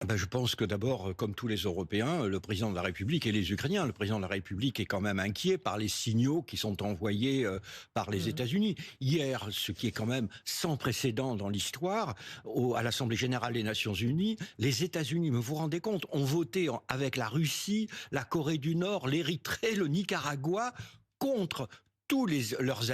Je pense que d'abord, comme tous les Européens, le président de la République et les Ukrainiens, le président de la République est quand même inquiet par les signaux qui sont envoyés par les Mmh. États-Unis. Hier, ce qui est quand même sans précédent dans l'histoire, à l'Assemblée générale des Nations Unies, les États-Unis, mais vous vous rendez compte, ont voté avec la Russie, la Corée du Nord, l'Érythrée, le Nicaragua contre tous leurs Mmh.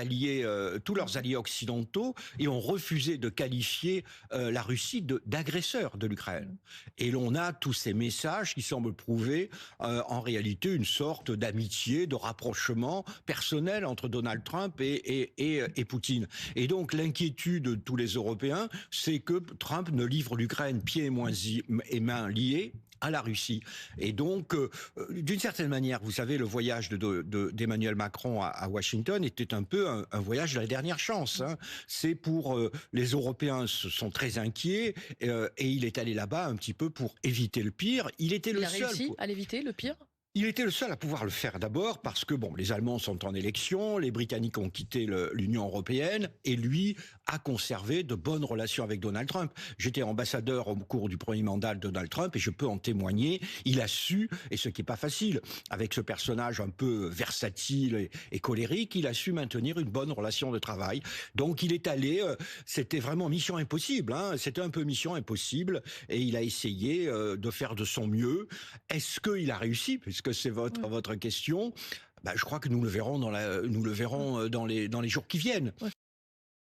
alliés occidentaux, et ont refusé de qualifier la Russie d'agresseur de l'Ukraine. Mmh. Et l'on a tous ces messages qui semblent prouver en réalité une sorte d'amitié, de rapprochement personnel entre Donald Trump et Poutine. Et donc l'inquiétude de tous les Européens, c'est que Trump ne livre l'Ukraine pieds et mains liés à la Russie. Et donc, d'une certaine manière, vous savez, le voyage d'Emmanuel Macron à Washington était un peu un voyage de la dernière chance. Hein. C'est pour les Européens sont très inquiets et il est allé là-bas un petit peu pour éviter le pire. Il était Il le a seul. réussi à l'éviter, le pire? Il était le seul à pouvoir le faire d'abord parce que bon, les Allemands sont en élection, les Britanniques ont quitté l'Union européenne et lui a conservé de bonnes relations avec Donald Trump. J'étais ambassadeur au cours du premier mandat de Donald Trump et je peux en témoigner. Il a su, et ce qui est pas facile, avec ce personnage un peu versatile et colérique, il a su maintenir une bonne relation de travail. Donc il est allé, c'était vraiment mission impossible. Hein, c'était un peu mission impossible et il a essayé de faire de son mieux. Est-ce qu'il a réussi, puisque c'est Ouais. votre question? Je crois que nous le verrons Mmh. dans les jours qui viennent. Ouais.